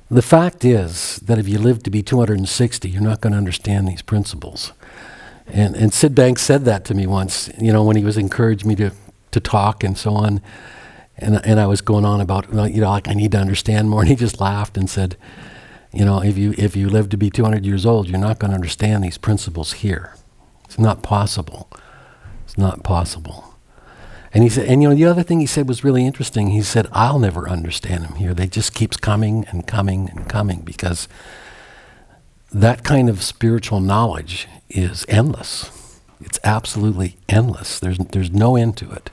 The fact is that if you live to be 260, you're not going to understand these principles. And Sid Banks said that to me once, when he was encouraging me to talk and so on. And I was going on about, like I need to understand more. And he just laughed and said, if you live to be 200 years old, you're not going to understand these principles here. It's not possible. It's not possible. And he said, the other thing he said was really interesting. He said, I'll never understand them here. They just keeps coming and coming and coming because that kind of spiritual knowledge is endless. It's absolutely endless. There's no end to it.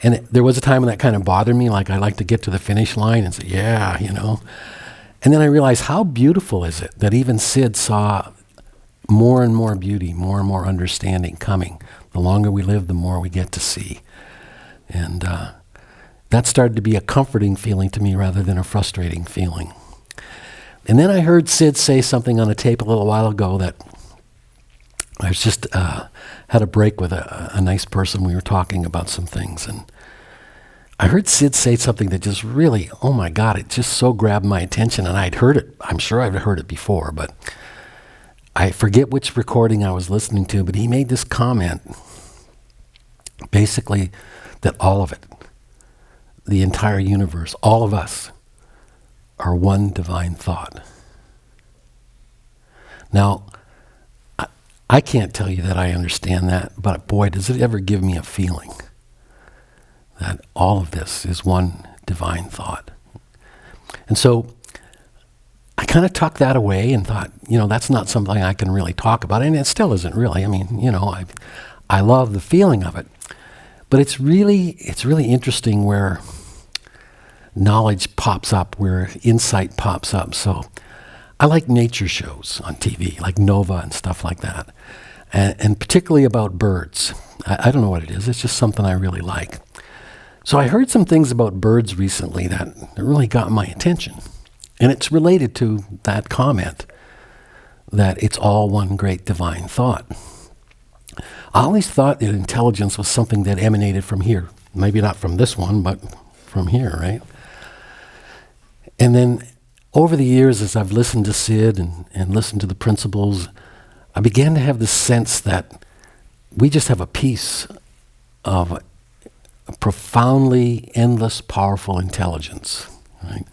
And there was a time when that kind of bothered me, like I like to get to the finish line and say, yeah, And then I realized how beautiful is it that even Sid saw more and more beauty, more and more understanding coming. The longer we live, the more we get to see. And that started to be a comforting feeling to me rather than a frustrating feeling. And then I heard Sid say something on a tape a little while ago that I was just had a break with a nice person. We were talking about some things, and I heard Sid say something that just really, oh my God, it just so grabbed my attention. And I'd heard it. I'm sure I've heard it before, but I forget which recording I was listening to, but he made this comment, basically, that all of it, the entire universe, all of us, are one divine thought. Now, I can't tell you that I understand that, but boy, does it ever give me a feeling that all of this is one divine thought. And so I kind of tucked that away and thought, that's not something I can really talk about. And it still isn't really. I mean, I love the feeling of it. But it's really interesting where knowledge pops up, where insight pops up. So I like nature shows on TV, like Nova and stuff like that. And particularly about birds. I don't know what it is. It's just something I really like. So I heard some things about birds recently that really got my attention. And it's related to that comment that it's all one great divine thought. I always thought that intelligence was something that emanated from here. Maybe not from this one, but from here, right? And then over the years, as I've listened to Sid and listened to the principles, I began to have this sense that we just have a piece of a profoundly endless, powerful intelligence, right?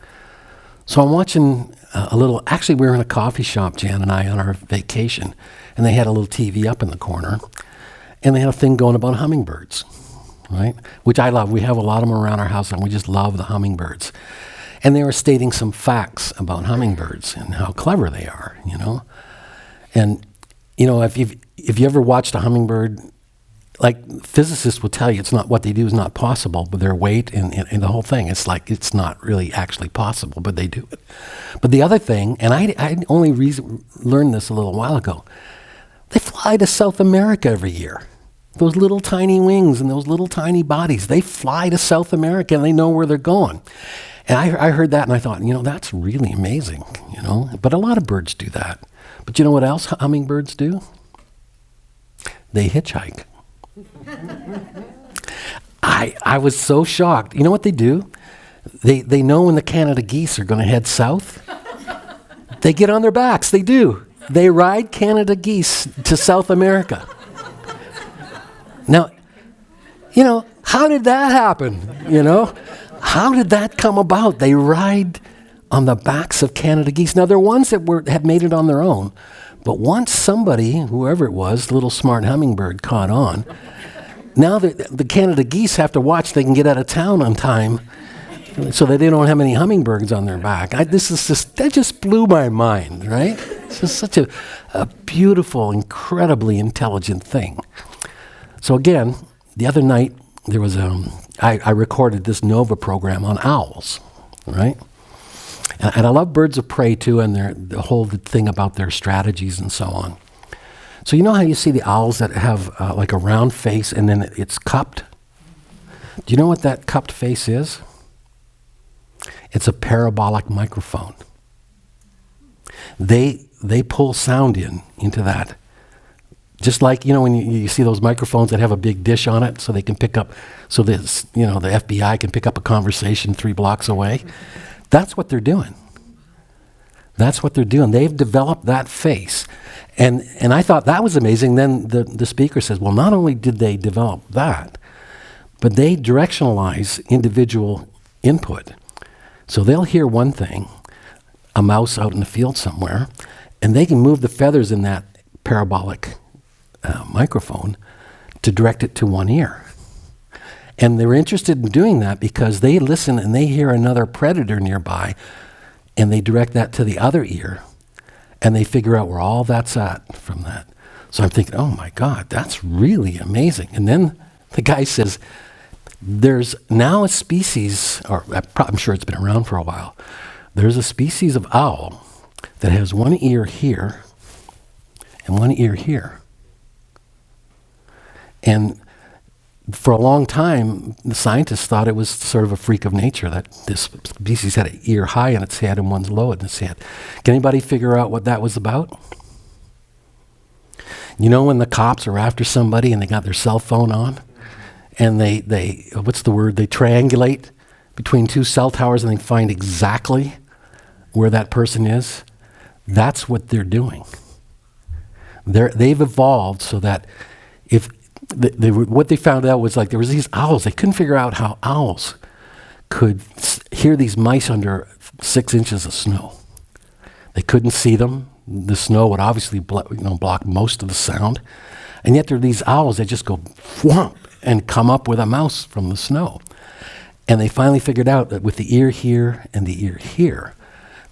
So I'm watching actually we were in a coffee shop, Jan and I, on our vacation, and they had a little TV up in the corner, and they had a thing going about hummingbirds, right? Which I love. We have a lot of them around our house, and we just love the hummingbirds. And they were stating some facts about hummingbirds and how clever they are, And, if you ever watched a hummingbird, like physicists will tell you, it's not what they do is not possible, but their weight and the whole thing, it's like it's not really actually possible, but they do it. But the other thing, and I only learned this a little while ago, they fly to South America every year. Those little tiny wings and those little tiny bodies, they fly to South America and they know where they're going. And I heard that and I thought, that's really amazing, But a lot of birds do that. But you know what else hummingbirds do? They hitchhike. I was so shocked. You know what they do? They know when the Canada geese are going to head south. They get on their backs. They do. They ride Canada geese to South America. Now, how did that happen? How did that come about? They ride on the backs of Canada geese. Now, there are ones that have made it on their own, but once somebody, whoever it was, little smart hummingbird, caught on, now the Canada geese have to watch they can get out of town on time so that they don't have any hummingbirds on their back. That just blew my mind, right? It's just such a beautiful, incredibly intelligent thing. So again, the other night, there was I recorded this Nova program on owls, right? And I love birds of prey too, and the whole thing about their strategies and so on. So you know how you see the owls that have like a round face and then it's cupped? Do you know what that cupped face is? It's a parabolic microphone. They pull sound into that. Just like, when you see those microphones that have a big dish on it so they can pick up, so this, the FBI can pick up a conversation 3 blocks away. That's what they're doing. That's what they're doing. They've developed that face. And I thought that was amazing. Then the speaker says, well, not only did they develop that, but they directionalize individual input. So they'll hear one thing, a mouse out in the field somewhere, and they can move the feathers in that parabolic microphone to direct it to one ear. And they're interested in doing that because they listen and they hear another predator nearby, and they direct that to the other ear, and they figure out where all that's at from that. So I'm thinking, oh my God, that's really amazing. And then the guy says, there's now a species, or I'm sure it's been around for a while, there's a species of owl that has one ear here and one ear here. And for a long time, the scientists thought it was sort of a freak of nature that this species had an ear high in its head and one's low in its head. Can anybody figure out what that was about? You know when the cops are after somebody and they got their cell phone on and they what's the word? They triangulate between two cell towers and they find exactly where that person is? That's what they're doing. They've evolved so that if what they found out was, like, there was these owls. They couldn't figure out how owls could hear these mice under 6 inches of snow. They couldn't see them. The snow would obviously block most of the sound. And yet there are these owls that just go whomp and come up with a mouse from the snow. And they finally figured out that with the ear here and the ear here,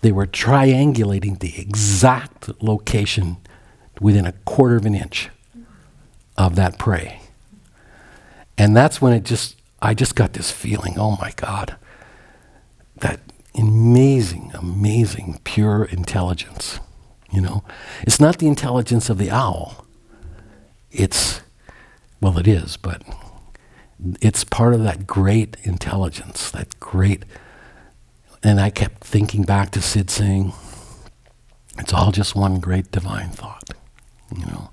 they were triangulating the exact location within a quarter of an inch of that prey. And that's when I just got this feeling, oh my God, that amazing, amazing, pure intelligence, you know? It's not the intelligence of the owl. Well, it is, but it's part of that great intelligence, that great, and I kept thinking back to Sid saying, it's all just one great divine thought, you know?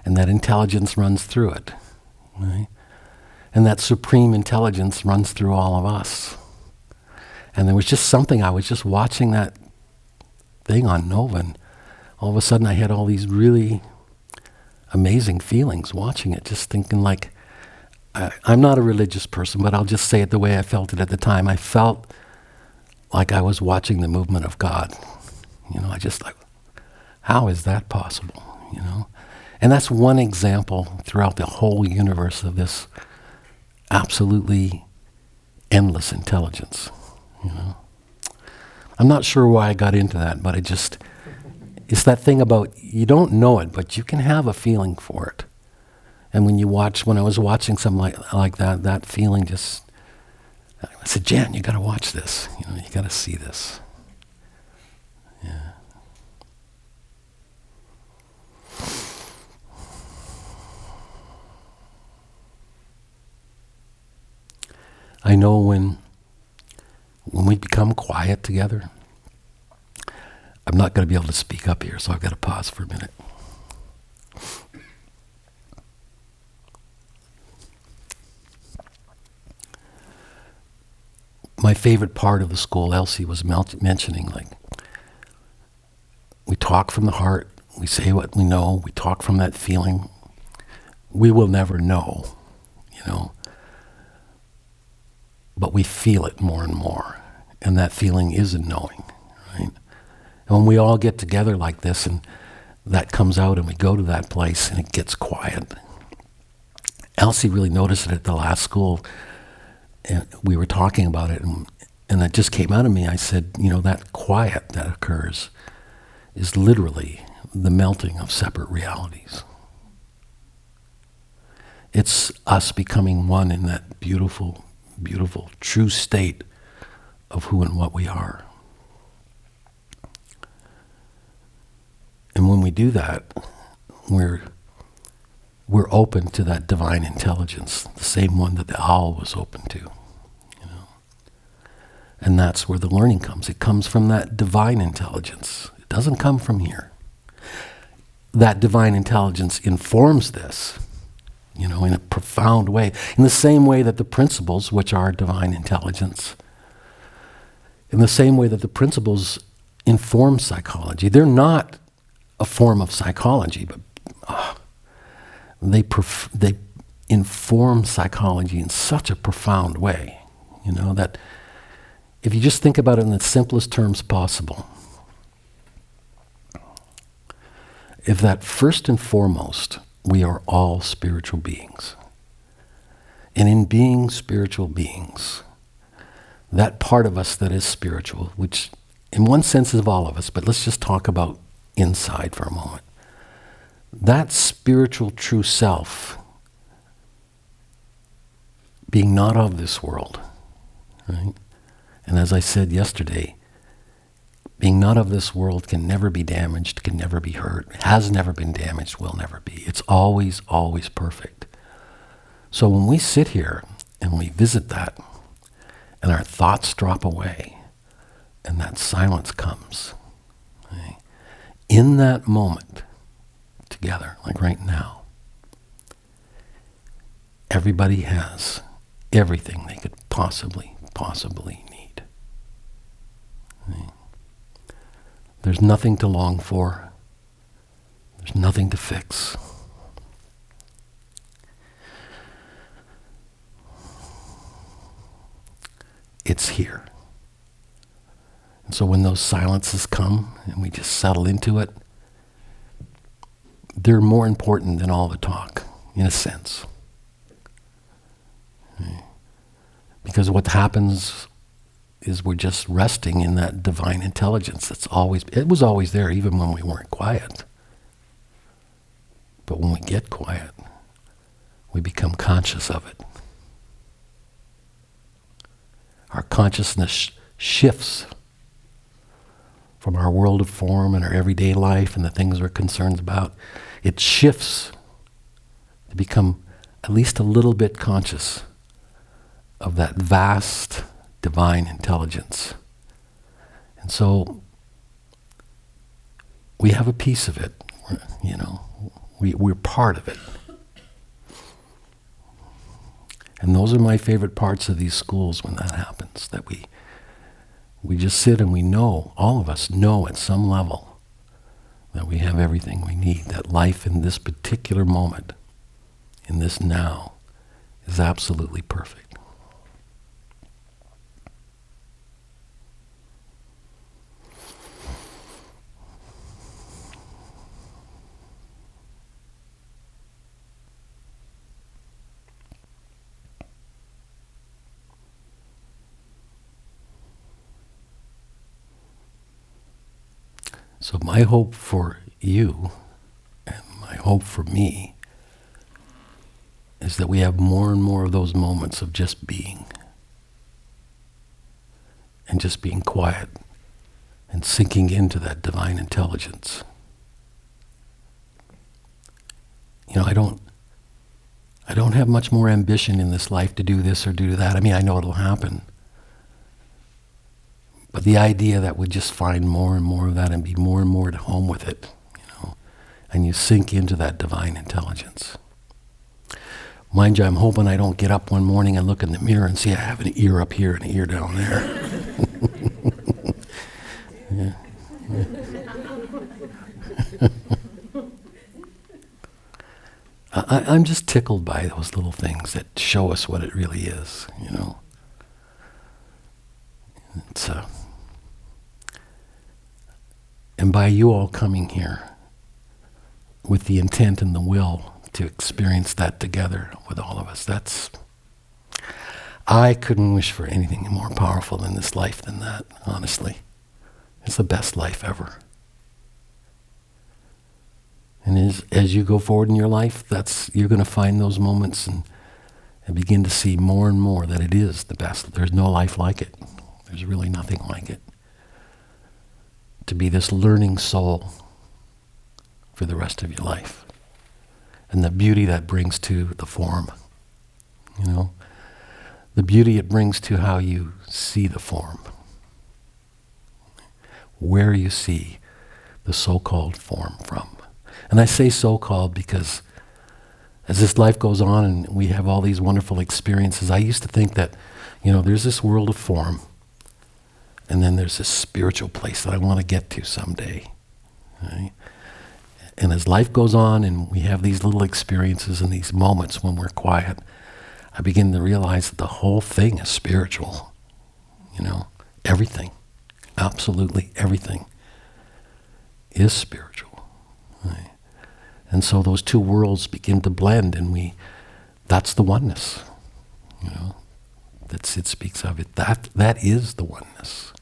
And that intelligence runs through it, right? And that supreme intelligence runs through all of us. And there was just something, I was just watching that thing on Nova, and all of a sudden I had all these really amazing feelings watching it, just thinking like, I'm not a religious person, but I'll just say it the way I felt it at the time. I felt like I was watching the movement of God. You know, I just like, how is that possible, you know? And that's one example throughout the whole universe of this absolutely endless intelligence, you know. I'm not sure why I got into that, but it's that thing about, you don't know it, but you can have a feeling for it. And when I was watching something like that, that feeling just, I said, Jan, you got to watch this. You know, you got to see this. Yeah. I know when we become quiet together, I'm not going to be able to speak up here, so I've got to pause for a minute. My favorite part of the school, Elsie was mentioning, like, we talk from the heart, we say what we know, we talk from that feeling. We will never know, you know. But we feel it more and more. And that feeling is a knowing, right? And when we all get together like this and that comes out and we go to that place and it gets quiet. Elsie really noticed it at the last school, and we were talking about it, and it just came out of me. I said, you know, that quiet that occurs is literally the melting of separate realities. It's us becoming one in that beautiful, beautiful, true state of who and what we are. And when we do that, we're open to that divine intelligence, the same one that the owl was open to, you know. And that's where the learning comes. It comes from that divine intelligence. It doesn't come from here. That divine intelligence informs this, you know, in a profound way, in the same way that the principles, which are divine intelligence, in the same way that the principles inform psychology. They're not a form of psychology, but they inform psychology in such a profound way, that if you just think about it in the simplest terms possible, if that first and foremost, we are all spiritual beings. And in being spiritual beings, that part of us that is spiritual, which in one sense is all of us, but let's just talk about inside for a moment. That spiritual true self, being not of this world, right? And as I said yesterday, being not of this world can never be damaged, can never be hurt, has never been damaged, will never be. It's always, always perfect. So when we sit here and we visit that, and our thoughts drop away, and that silence comes, right? In that moment, together, like right now, everybody has everything they could possibly need. Right? There's nothing to long for. There's nothing to fix. It's here. And so when those silences come and we just settle into it, they're more important than all the talk, in a sense. Right? Because what happens is we're just resting in that divine intelligence it was always there even when we weren't quiet. But when we get quiet, we become conscious of it. Our consciousness shifts from our world of form and our everyday life and the things we're concerned about. It shifts to become at least a little bit conscious of that vast divine intelligence. And so we have a piece of it, we're part of it. And those are my favorite parts of these schools when that happens, that we just sit and we know, all of us know at some level that we have everything we need, that life in this particular moment, in this now, is absolutely perfect. So my hope for you, and my hope for me, is that we have more and more of those moments of just being. And just being quiet and sinking into that divine intelligence. I don't have much more ambition in this life to do this or do that. I mean, I know it'll happen. But the idea that we just find more and more of that and be more and more at home with it, and you sink into that divine intelligence. Mind you, I'm hoping I don't get up one morning and look in the mirror and see I have an ear up here and an ear down there. Yeah. I'm just tickled by those little things that show us what it really is, It's and by you all coming here with the intent and the will to experience that together with all of us, I couldn't wish for anything more powerful in this life than that, honestly. It's the best life ever. And as you go forward in your life, you're going to find those moments and begin to see more and more that it is the best. There's no life like it. There's really nothing like it. To be this learning soul for the rest of your life. And the beauty that brings to the form. The beauty it brings to how you see the form. Where you see the so-called form from. And I say so-called because as this life goes on and we have all these wonderful experiences, I used to think that, there's this world of form And then there's this spiritual place that I want to get to someday. Right? And as life goes on and we have these little experiences and these moments when we're quiet, I begin to realize that the whole thing is spiritual. Everything, absolutely everything is spiritual. Right? And so those two worlds begin to blend, and that's the oneness. That Sid speaks of it. That is the oneness.